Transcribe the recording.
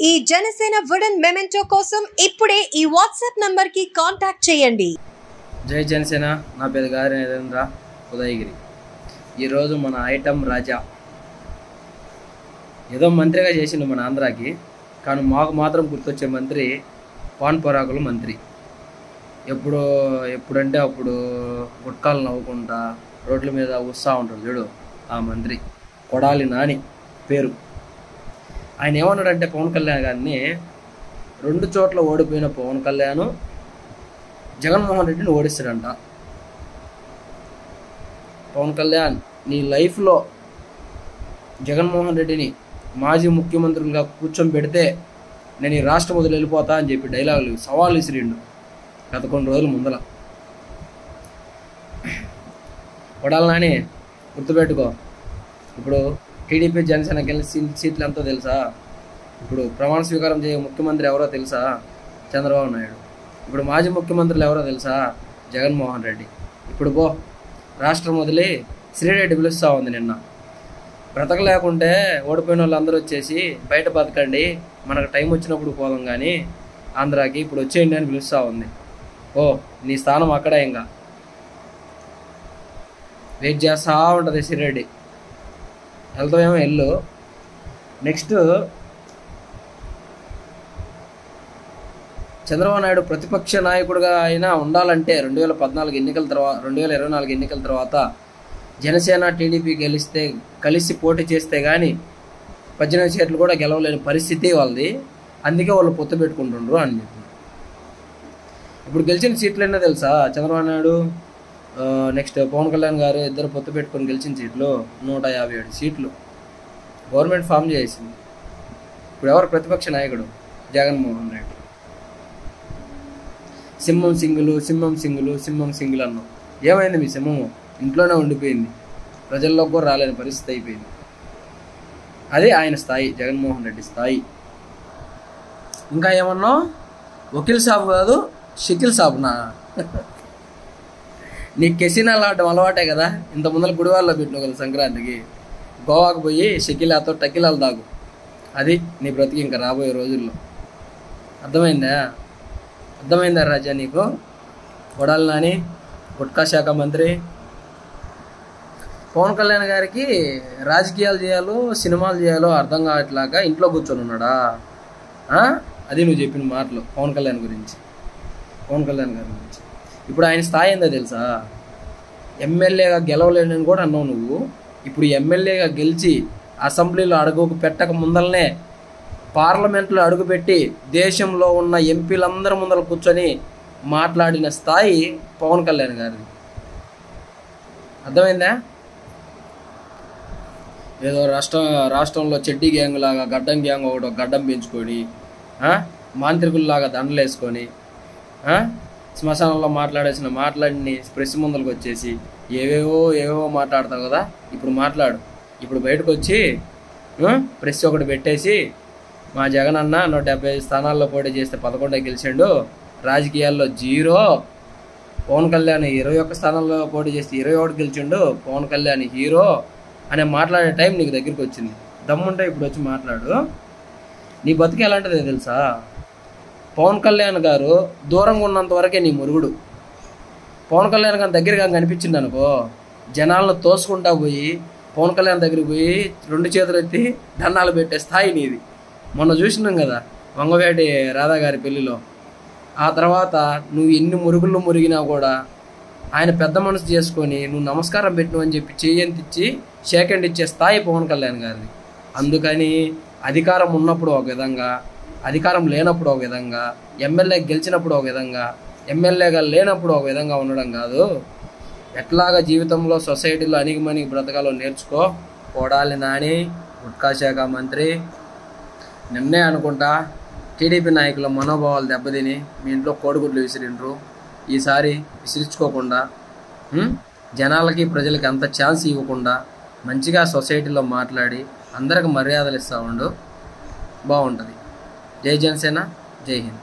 ఈ Janasena wooden memento కోసం ఇప్పుడే ఈ వాట్సాప్ నంబర్ కి కాంటాక్ట్ చేయండి. జై జనసేన. నా పేరు గారి నరేంద్ర ఉదయగిరి. ఈరోజు మన ఐటమ్ రాజా ఏదో మంత్రిగా చేసిండు మన ఆంధ్రాకి, కానీ మాకు మాత్రం గుర్తొచ్చే మంత్రి పాన్ పరాకుల మంత్రి. ఎప్పుడంటే అప్పుడు గుట్కాలు నవ్వుకుంటా రోడ్ల మీద వస్తూ ఉంటాడు చూడు, ఆ మంత్రి కొడాలి నాని పేరు. ఆయన ఏమన్నాడంటే పవన్ కళ్యాణ్ గారిని, 2 చోట్ల ఓడిపోయిన పవన్ కళ్యాణ్ జగన్మోహన్ రెడ్డిని ఓడిస్తాడంట. పవన్ కళ్యాణ్, నీ లైఫ్లో జగన్మోహన్ రెడ్డిని మాజీ ముఖ్యమంత్రులుగా కూర్చొని నేను ఈ రాష్ట్రం వదిలి వెళ్ళిపోతా అని చెప్పి డైలాగులు సవాళ్ళు విసిరిండు గత కొన్ని రోజుల ముందల. కొడాలి నాని గుర్తుపెట్టుకో, ఇప్పుడు టీడీపీ జనసేన గెలిచిన సీట్లు ఎంతో తెలుసా? ఇప్పుడు ప్రమాణ స్వీకారం చేయ ముఖ్యమంత్రి ఎవరో తెలుసా? చంద్రబాబు నాయుడు. ఇప్పుడు మాజీ ముఖ్యమంత్రులు ఎవరో తెలుసా? జగన్మోహన్ రెడ్డి. ఇప్పుడు రాష్ట్రం వదిలి శ్రీరెడ్డి పిలుస్తూ ఉంది. నిన్న బ్రతకలేకుంటే ఓడిపోయిన వాళ్ళందరూ వచ్చేసి బయట బతకండి, మనకు టైం వచ్చినప్పుడు పోదాం కానీ ఆంధ్రాకి, ఇప్పుడు వచ్చేయండి అని పిలుస్తూ ఉంది. నీ స్థానం అక్కడే, ఇంకా వెయిట్ చేస్తూ ఉంటుంది శ్రీరెడ్డి. వెళ్తామేమో వెళ్ళు. నెక్స్ట్ చంద్రబాబు నాయుడు ప్రతిపక్ష నాయకుడిగా అయినా ఉండాలంటే 2024 ఎన్నికల తర్వాత జనసేన టీడీపీ కలిసి పోటీ చేస్తే కానీ 18 సీట్లు కూడా గెలవలేని పరిస్థితి వాళ్ళది. అందుకే వాళ్ళు పొత్తు పెట్టుకుంటుండ్రు అని చెప్పి. ఇప్పుడు గెలిచిన సీట్లు ఏంటో తెలుసా? చంద్రబాబు నాయుడు నెక్స్ట్ పవన్ కళ్యాణ్ గారు ఇద్దరు పొత్తు పెట్టుకొని గెలిచిన సీట్లు 157 సీట్లు. గవర్నమెంట్ ఫామ్ చేసింది. ఇప్పుడు ఎవరు ప్రతిపక్ష నాయకుడు? జగన్మోహన్ రెడ్డి. సింహం సింగులు అన్నాం. ఏమైంది మీ సింహము? ఇంట్లోనే ఉండిపోయింది, ప్రజల్లోకి కూడా రాలేని పరిస్థితి అయిపోయింది. అదే ఆయన స్థాయి, జగన్మోహన్ రెడ్డి స్థాయి. ఇంకా ఏమన్నా వకీల్ సాబ్ కాదు, షకీల్ సాబ్నా? నీకు కెసినాలు ఆడటం అలవాటే కదా. ఇంత ముందర గుడివాళ్ళలో పెట్టినావు కదా సంక్రాంతికి. గోవాకు పోయి షకీలాతో టకీలాలు తాగు. అది నీ బ్రతికి ఇంకా రాబోయే రోజుల్లో. అర్థమైందా రాజా నీకు? కొడాలి నాని గుట్కా శాఖ మంత్రి. పవన్ కళ్యాణ్ గారికి రాజకీయాలు చేయాలో సినిమాలు చేయాలో అర్థం కావట్లాగా ఇంట్లో కూర్చొని ఉన్నాడా? అది నువ్వు చెప్పిన మాటలు పవన్ కళ్యాణ్ గారి గురించి. ఇప్పుడు ఆయన స్థాయి ఏందో తెలుసా? ఎమ్మెల్యేగా గెలవలేనని కూడా అన్నావు నువ్వు. ఇప్పుడు ఎమ్మెల్యేగా గెలిచి అసెంబ్లీలో అడుగు పెట్టక ముందలనే పార్లమెంట్లో అడుగుపెట్టి దేశంలో ఉన్న ఎంపీలందరి ముందర కూర్చొని మాట్లాడిన స్థాయి పవన్ కళ్యాణ్ గారిది. అర్థమైందా? ఏదో రాష్ట్రంలో చెడ్డీ గ్యాంగ్ లాగా గడ్డం గ్యాంగ్ ఒకటి గడ్డం పెంచుకొని మాంత్రికుల్లాగా దండలు వేసుకొని శ్మశానంలో మాట్లాడిని ప్రెస్ ముందరకు వచ్చేసి ఏవేవో మాట్లాడతావు కదా. ఇప్పుడు మాట్లాడు. ఇప్పుడు బయటకు వచ్చి ప్రెస్ ఒకటి పెట్టేసి, మా జగన్ అన్న 175 స్థానాల్లో పోటీ చేస్తే 11 గెలిచాడు, రాజకీయాల్లో 0. పవన్ కళ్యాణ్ 21 స్థానాల్లో పోటీ చేస్తే 21 గెలిచిండు, పవన్ కళ్యాణ్ హీరో అనే మాట్లాడే టైం నీకు దగ్గరికి వచ్చింది. దమ్ముంటే ఇప్పుడు వచ్చి మాట్లాడు. నీ బతుకు ఎలాంటిదో తెలుసా? పవన్ కళ్యాణ్ గారు దూరంగా ఉన్నంత వరకే నీ మురుగుడు. పవన్ కళ్యాణ్ గారి దగ్గరగా కనిపించింది అనుకో, జనాలను తోసుకుంటా పోయి పవన్ కళ్యాణ్ దగ్గరికి పోయి 2 చేతులు ఎత్తి దండాలు పెట్టే స్థాయి నీది. మొన్న చూసినాం కదా వంగవేటి రాధా గారి పెళ్లిలో. ఆ తర్వాత నువ్వు ఎన్ని మురుగుళ్ళు మురిగినా కూడా ఆయన పెద్ద మనసు చేసుకొని నువ్వు నమస్కారం పెట్టిను అని చెప్పి చెయ్యంతిచ్చి షేక్ హ్యాండ్ ఇచ్చే స్థాయి పవన్ కళ్యాణ్ గారిది. అందుకని అధికారం ఉన్నప్పుడు ఒక విధంగా, అధికారం లేనప్పుడు ఒక విధంగా, ఎమ్మెల్యే గెలిచినప్పుడు ఒక విధంగా, ఎమ్మెల్యేగా లేనప్పుడు ఒక విధంగా ఉండడం కాదు. ఎట్లాగా జీవితంలో సొసైటీలో అణిగిమణిగి బ్రతకాలో నేర్చుకో. కొడాలి నాని గుట్కా శాఖ మంత్రి. నిన్నే అనుకుంటా టీడీపీ నాయకుల మనోభావాలు దెబ్బతిని మీ ఇంట్లో కోడిగుడ్లు విసిరిండ్రు. ఈసారి విసిరించుకోకుండా జనాలకి ప్రజలకి అంత ఛాన్స్ ఇవ్వకుండా మంచిగా సొసైటీలో మాట్లాడి అందరికి మర్యాదలు ఇస్తూ ఉండు, బాగుంటుంది. జై జనసేన, జై హింద్.